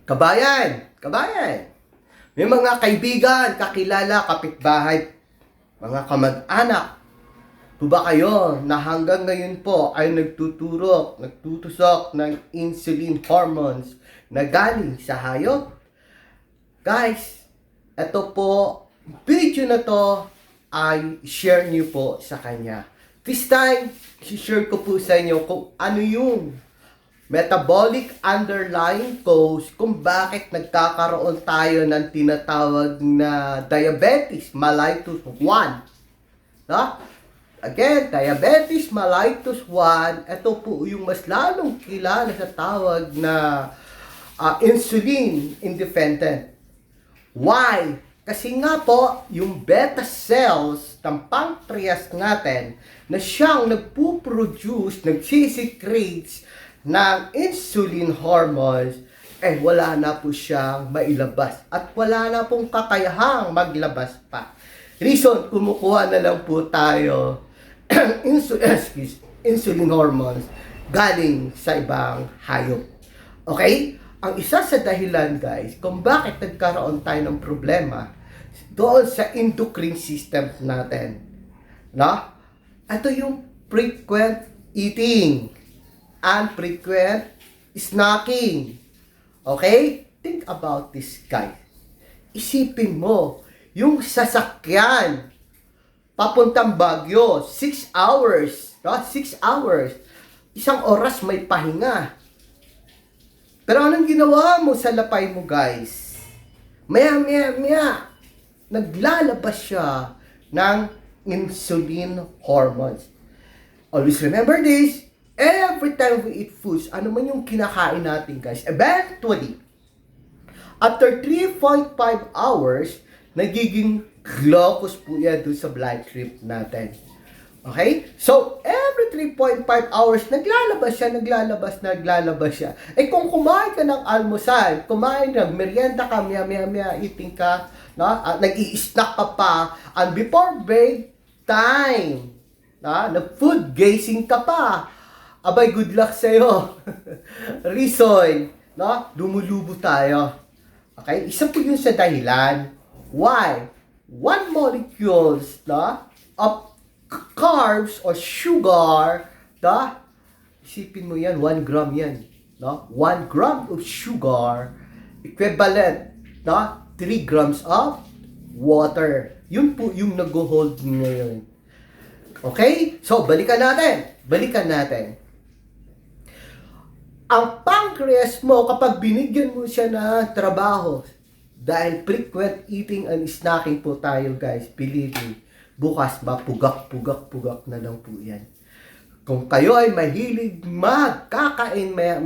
Kabayan, kabayan, may mga kaibigan, kakilala, kapitbahay, mga kamag-anak, po ba kayo na hanggang ngayon po ay nagtutusok ng insulin hormones na galing sa hayop? Guys, ito po, video na to ay share niyo po sa kanya. This time, share ko po sa inyo kung ano yung metabolic underlying cause kung bakit nagkakaroon tayo ng tinatawag na diabetes mellitus 1. No? Again, diabetes mellitus 1, ito po yung mas lalong kilala sa tawag na insulin independent. Why? Kasi nga po, yung beta cells ng pancreas natin na siyang nagpo-produce, nagsisecretes ng insulin hormones, wala na po siyang mailabas. At wala na pong kakayahang maglabas pa. Reason, kumukuha na lang po tayo insulin hormones galing sa ibang hayop. Okay? Ang isa sa dahilan, guys, kung bakit nagkaroon tayo ng problema doon sa endocrine system natin. No? Ito yung frequent eating and frequent snacking. Okay? Think about this, guys. Isipin mo, yung sasakyan papuntang Baguio, 6 hours. No? 6 hours. Isang oras may pahinga. Pero anong ginawa mo sa lapay mo, guys? Maya, naglalabas siya ng insulin hormones. Always remember this. Every time we eat foods, ano man yung kinakain natin, guys, eventually, after 3.5 hours, nagiging glucose po yan doon sa blood stream natin. Okay? So, every 3.5 hours, naglalabas siya. Kung kumain ka ng almusal, kumain ng merienda ka, eating ka, no? Nag-i-snack ka pa, and before bedtime, nag-food gazing ka pa, abay, good luck sa'yo. Reason, no? Lumulubo tayo. Okay? Isa po yun sa dahilan. Why? One molecules, no, of carbs or sugar, no? Isipin mo yan, 1 gram yan. No? 1 gram of sugar, equivalent, no? 3 grams of water. Yun po yung nag-hold ngayon. Okay? So, balikan natin. Ang pancreas mo, kapag binigyan mo siya ng trabaho, dahil frequent eating and snacking po tayo, guys, believe me, bukas pugak na lang po yan. Kung kayo ay mahilig magkakain maya,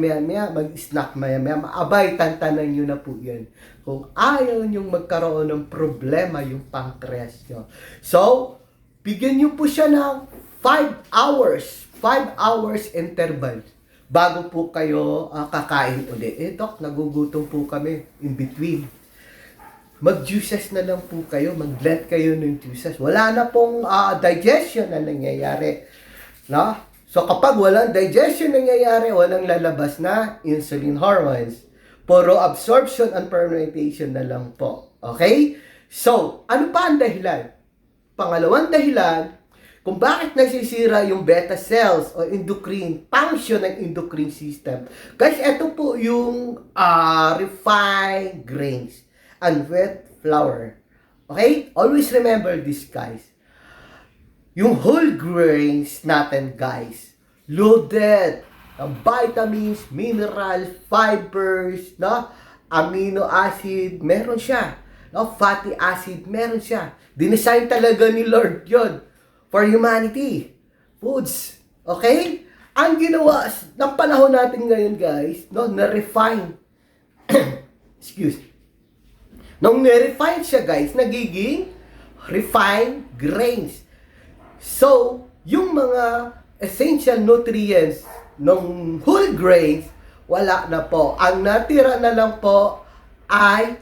mag-snack maya, maabay, tantanan nyo na po yan. Kung ayaw nyong magkaroon ng problema yung pancreas nyo. So, bigyan nyo po siya ng 5 hours interval bago po kayo kakain ulit. Dok, nagugutom po kami in between. Mag-juices na lang po kayo, mag-blend kayo ng juices. Wala na pong digestion na nangyayari. No? So kapag walang digestion nangyayari, walang lalabas na insulin hormones. Puro absorption and fermentation na lang po. Okay? So, ano pa ang dahilan? Pangalawang dahilan, kung bakit nasisira yung beta cells o endocrine, function ng endocrine system. Guys, ito po yung refined grains and wheat flour. Okay? Always remember this, guys. Yung whole grains natin, guys, loaded ng vitamins, minerals, fibers, no? Amino acid, meron siya. No? Fatty acid, meron siya. Dinesign talaga ni Lord yun for humanity. Foods. Okay? Ang ginawa ng panahon natin ngayon, guys, no, na-refine. Excuse. Nung na-refine siya, guys, nagiging refined grains. So, yung mga essential nutrients ng whole grains, wala na po. Ang natira na lang po ay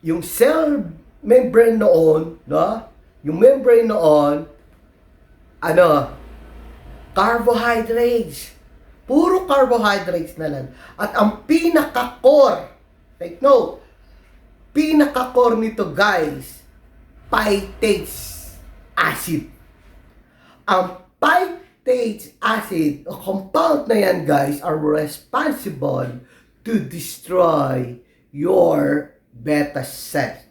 yung cell membrane noon, no? Yung membrane noon, carbohydrates. Puro carbohydrates na lang. At ang pinaka-core Take note. Pinaka-core nito guys, phytate acid. Ang phytate acid o compound na yan guys are responsible to destroy your beta cell.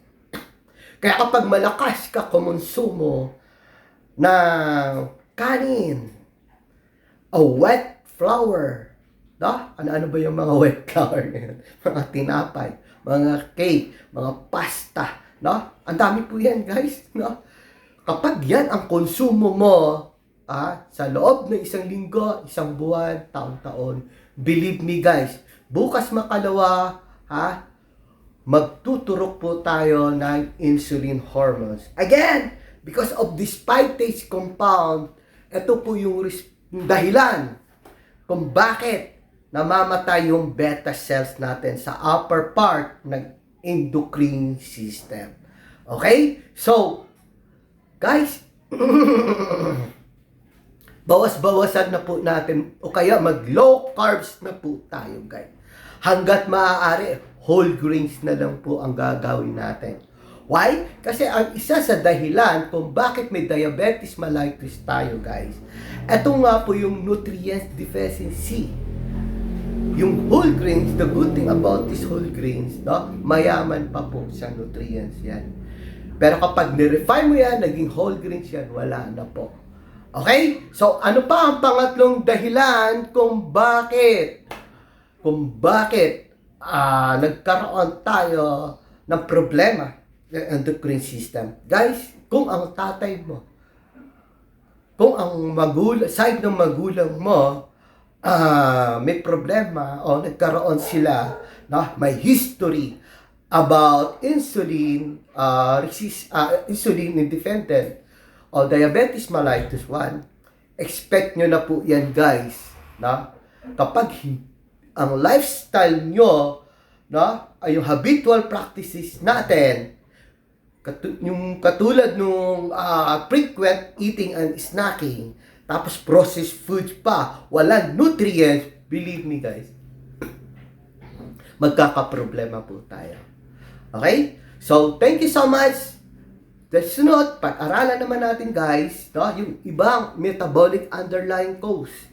Kaya kapag malakas ka kumonsumo ng kanin, a wet flour, no? Ano ba yung mga wet flour ngayon? Mga tinapay, mga cake, mga pasta, no? Ang dami po yan guys, no? Kapag yan ang konsumo mo, sa loob ng isang linggo, isang buwan, taon-taon, believe me guys, bukas makalawa, magtuturok po tayo ng insulin hormones. Again, because of this phytate compound, ito po yung dahilan kung bakit namamatay yung beta cells natin sa upper part ng endocrine system. Okay? So, guys, bawas-bawasan na po natin o kaya mag-low carbs na po tayo, guys. Hanggat maaari, whole grains na lang po ang gagawin natin. Why? Kasi ang isa sa dahilan kung bakit may diabetes mellitus tayo, guys, ito nga po yung nutrients deficiency. Yung whole grains, the good thing about these whole grains, no, mayaman pa po sa nutrients yan. Pero kapag nirefine mo yan, naging whole grains yan, wala na po. Okay? So, ano pa ang pangatlong dahilan kung bakit nagkaroon tayo ng problema ng endocrine system? Guys, kung ang tatay mo, kung ang side ng magulang mo, may problema o nagkaroon sila, no, may history about insulin insulin independent o diabetes mellitus 1, expect nyo na po yan guys, no? Kapag ang lifestyle nyo, no, ay yung habitual practices natin, yung katulad nung frequent eating and snacking, tapos processed foods pa, walang nutrients, believe me guys, magkakaproblema po tayo. Okay? So, thank you so much. Sunod, pag-aralan naman natin guys, no, yung ibang metabolic underlying cause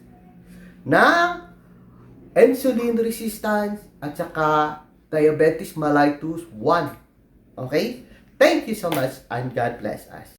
na insulin resistance at saka diabetes mellitus 1. Okay? Thank you so much and God bless us.